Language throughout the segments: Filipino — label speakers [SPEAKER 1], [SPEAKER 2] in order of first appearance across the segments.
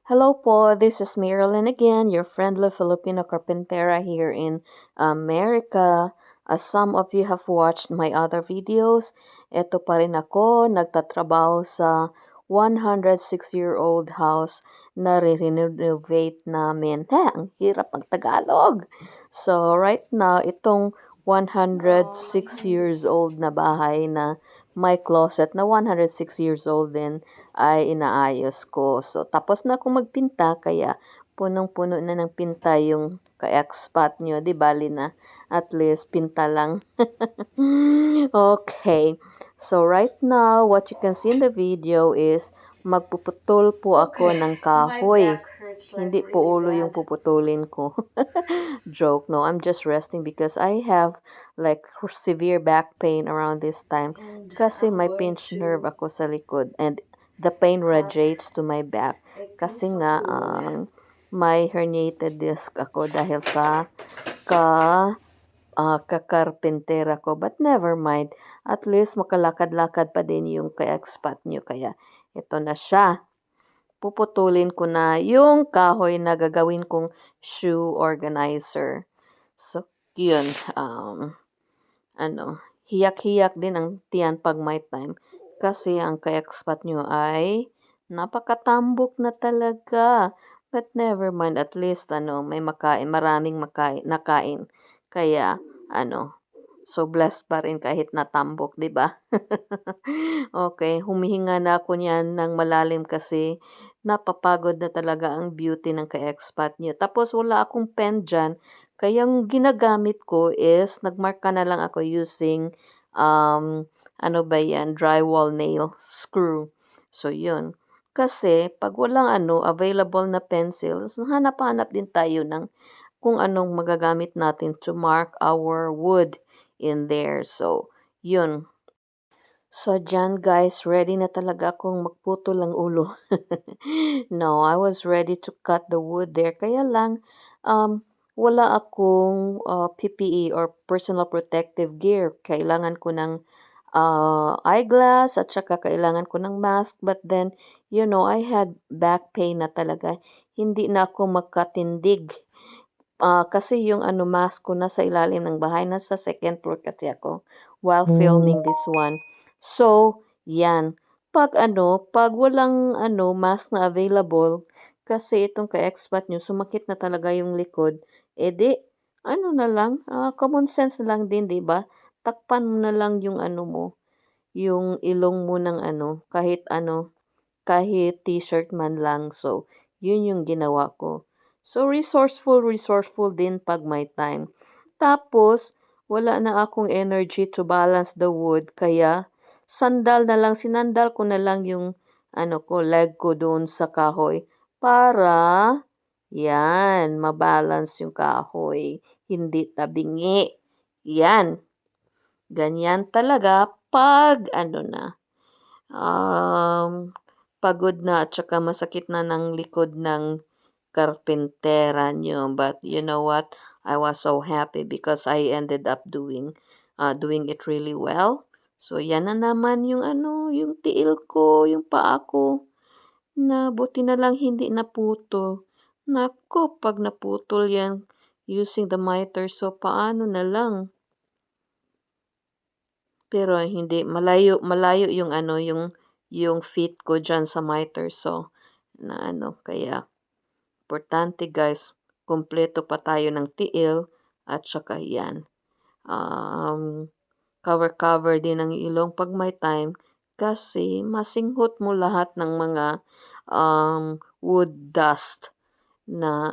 [SPEAKER 1] Hello po, this is Marilyn again, your friendly Filipino carpentera here in America. As some of you have watched my other videos, eto pa rin ako, nagtatrabaho sa 106-year-old house na re-renovate namin. Ang hirap mag-Tagalog. So right now, itong 106 years old na bahay na may closet na 106 years old din ay inaayos ko. So, tapos na akong magpinta, kaya punong-puno na ng pinta yung ka-expat nyo. Di bali na, at least pinta lang. Okay. So, right now, what you can see in the video is magpuputol po ako ng kahoy. Hindi po ulo yung puputulin ko. Joke. No, I'm just resting because I have like severe back pain around this time. Kasi may pinched nerve ako sa likod and the pain radiates to my back. Kasi nga, may herniated disc ako dahil sa kakarpentera ko. But never mind. At least makalakad-lakad pa din yung ka-expat nyo. Kaya ito na siya. Puputulin ko na yung kahoy na gagawin kong shoe organizer. So, yun. Hiyak-hiyak din ang tiyan pag may time. Kasi ang ka-expat nyo ay napakatambok na talaga. But never mind, at least may makain, maraming nakain. Kaya so blessed pa rin kahit natambok, 'di ba? Okay, humihinga na ako niyan ng malalim kasi napapagod na talaga ang beauty ng ka-expat niyo. Tapos wala akong pen dyan, kaya ang ginagamit ko is nagmarka na lang ako using drywall nail screw. So yun. Kasi pag walang available na pencils, hanap-hanap din tayo ng kung anong magagamit natin to mark our wood in there. So, yun. So, dyan guys, ready na talaga akong magputol ang ulo. No, I was ready to cut the wood there. Kaya lang, wala akong PPE or personal protective gear. Kailangan ko ng eyeglass at saka kailangan ko ng mask. But then, I had back pain na talaga. Hindi na ako makatindig. Kasi yung mask ko nasa ilalim ng bahay, nasa second floor kasi ako while filming this one. So, yan. Pag walang mask na available, kasi itong ka-expat nyo, sumakit na talaga yung likod, edi, na lang, common sense lang din, di ba? Takpan mo na lang yung mo, yung ilong mo ng kahit t-shirt man lang. So, yun yung ginawa ko. So, resourceful din pag may time. Tapos, wala na akong energy to balance the wood, kaya sinandal ko na lang yung leg ko doon sa kahoy para yan, mabalance yung kahoy, hindi tabingi. Yan. Ganyan talaga pag pagod na at saka masakit na ng likod ng karpentera nyo. But you know what? I was so happy because I ended up doing it really well. So, yan na naman yung yung tiil ko, yung paa ko, na buti na lang hindi naputol. Nako, pag naputol yan using the miter, so paano na lang? Pero hindi, malayo yung yung feet ko dyan sa miter. So, kaya, importante guys, kumpleto pa tayo ng tiil at saka yan. Cover din ang ilong pag may time kasi masinghot mo lahat ng mga wood dust na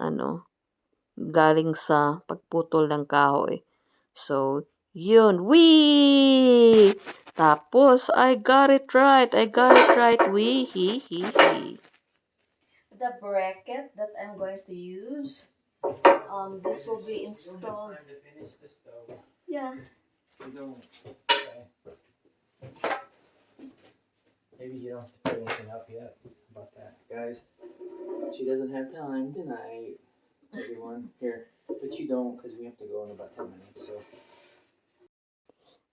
[SPEAKER 1] galing sa pagputol ng kahoy. So, yun. Wee! Tapos, I got it right. Wee, he. The bracket that I'm going to use, this will be installed.
[SPEAKER 2] Time to finish the stove.
[SPEAKER 1] Yeah.
[SPEAKER 2] You don't. Okay. Maybe you don't have to put anything up yet about that, guys. She doesn't have time tonight. Everyone here, but you don't because we have to go in about 10 minutes. So.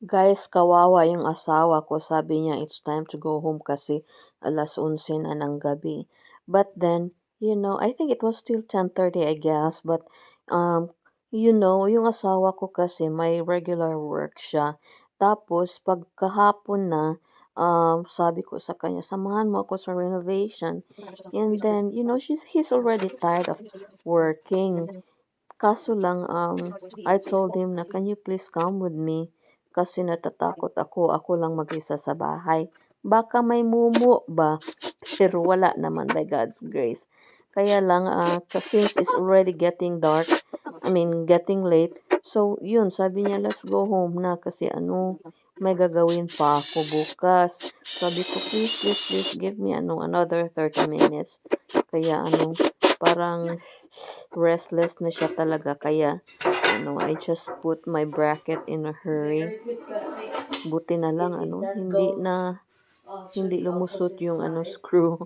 [SPEAKER 1] Guys, kawawa yung asawa ko. Sabi niya, it's time to go home kasi 11:00 na ng gabi. But then, I think it was still 10:30, I guess, but yung asawa ko kasi may regular work siya. Tapos pagkahapon na, sabi ko sa kanya, samahan mo ako sa renovation. And then, he's already tired of working. Kaso lang, I told him na, "Can you please come with me?" Kasi natatakot ako lang mag-isa sa bahay. Baka may mumu ba? Pero wala naman by God's grace. Kaya lang, since it's already getting dark, getting late, so yun, sabi niya, let's go home na kasi may gagawin pa ako bukas. Sabi ko, please, please, please give me another 30 minutes. Kaya parang restless na siya talaga. Kaya I just put my bracket in a hurry. Buti na lang hindi lumusot yung screw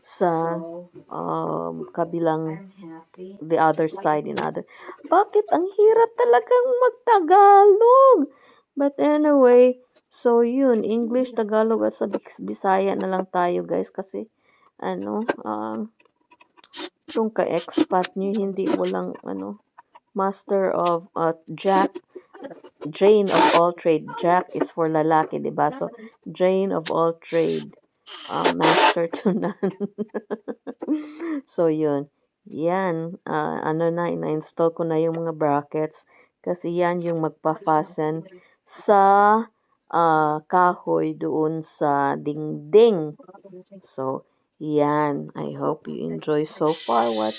[SPEAKER 1] sa kabilang the other side in other. Bakit ang hirap talagang magtagalog? But anyway, so yun, English, Tagalog at sa Bisaya na lang tayo, guys, kasi kung ka-expat nyo, hindi walang master of Jane of all trade. Jack is for lalaki, diba? So, Jane of all trade. Master to none. So, yun. Yan. Ina-install ko na yung mga brackets. Kasi yan yung magpa-fasten sa kahoy doon sa dingding. So, yan. I hope you enjoy so far what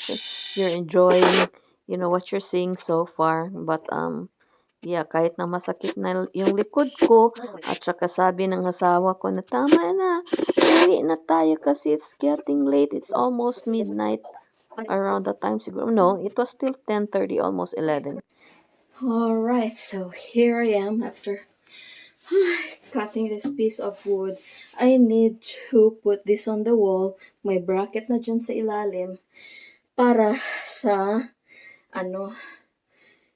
[SPEAKER 1] you're enjoying, what you're seeing so far. But, yeah, kahit na masakit na yung likod ko, at saka sabi ng asawa ko na tama na, uwi na tayo kasi it's getting late. It's almost midnight around the time siguro. No, it was still 10:30, almost 11. Alright, so here I am after cutting this piece of wood. I need to put this on the wall. May bracket na dyan sa ilalim para sa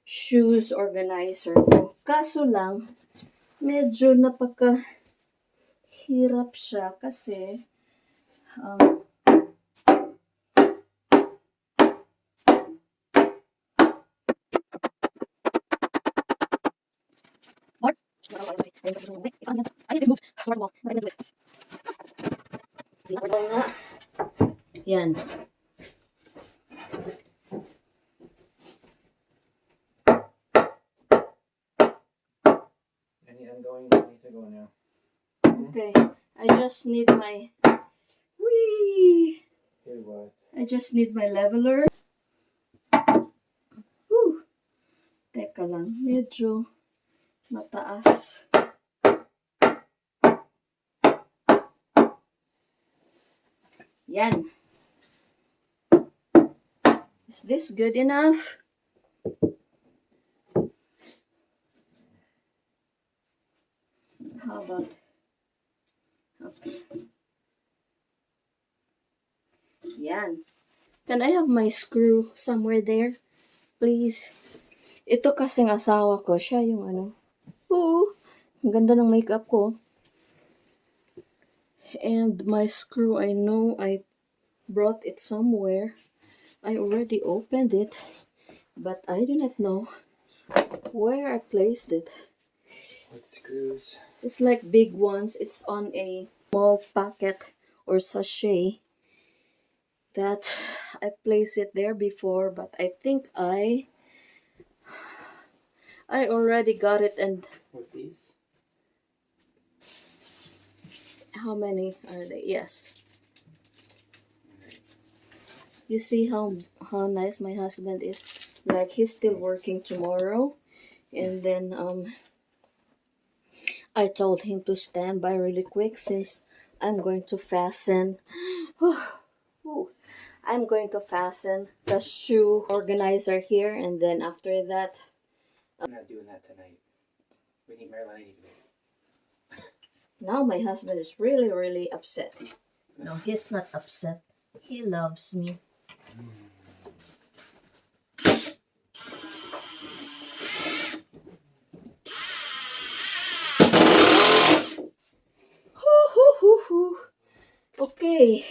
[SPEAKER 1] shoes organizer ko. Kaso lang, medyo napakahirap siya kasi yan.
[SPEAKER 2] I need to go now.
[SPEAKER 1] Okay, I just need my I just need my leveler. Teka lang, medyo mataas. Yan. Is this good enough? How about? Okay. Yan. Can I have my screw somewhere there? Please. Ito kasing asawa ko. Siya yung ang ganda ng makeup ko. And my screw, I know I brought it somewhere. I already opened it. But I do not know where I placed it.
[SPEAKER 2] What screws?
[SPEAKER 1] It's like big ones. It's on a small packet or sachet that I placed it there before, but I think I already got it. And
[SPEAKER 2] With these?
[SPEAKER 1] how many are they? Yes. You see how nice my husband is? Like he's still working tomorrow, and then I told him to stand by really quick since I'm going to fasten. I'm going to fasten the shoe organizer here, and then after that,
[SPEAKER 2] I'm not doing that tonight. We need Marilyn. I need to go.
[SPEAKER 1] now my husband is really, really upset. No, he's not upset. He loves me. Okay.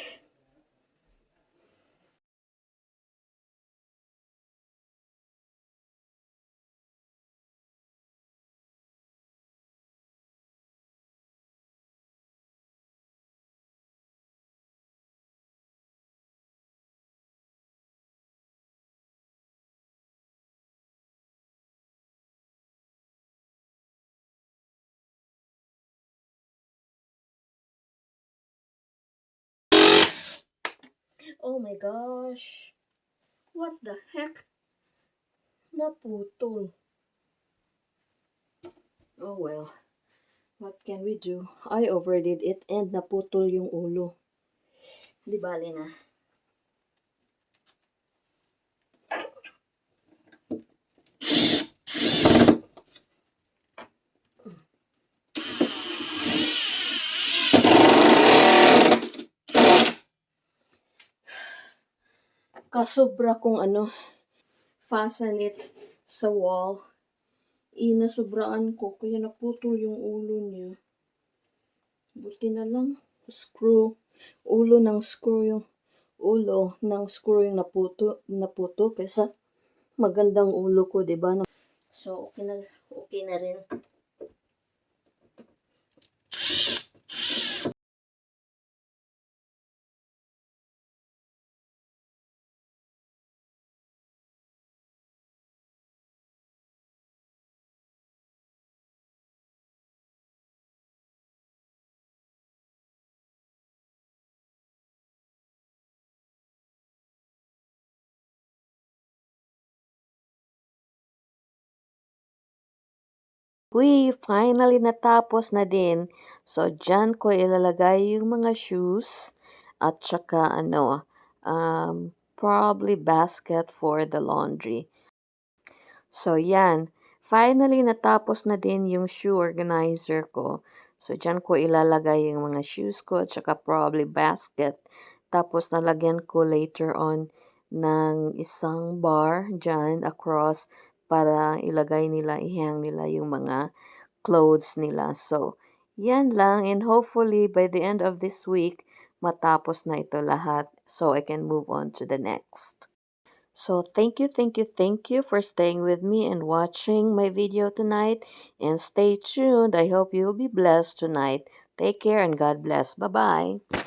[SPEAKER 1] Oh my gosh. What the heck? Naputol. Oh well. What can we do? I overdid it and naputol yung ulo. Di bali na. Kasobra kong fasten it sa wall. Inasobraan ko kaya naputol yung ulo niya. Buti na lang. Screw. Ulo ng screw yung naputo kaysa magandang ulo ko, di ba? So, okay na rin. Finally natapos na din. So, dyan ko ilalagay yung mga shoes at saka probably basket for the laundry. So, yan. Finally, natapos na din yung shoe organizer ko. So, dyan ko ilalagay yung mga shoes ko at saka probably basket. Tapos, nalagyan ko later on ng isang bar dyan across para ihang nila yung mga clothes nila. So, yan lang. And hopefully, by the end of this week, matapos na ito lahat so I can move on to the next. So thank you for staying with me and watching my video tonight. And stay tuned. I hope you'll be blessed tonight. Take care and God bless. Bye-bye.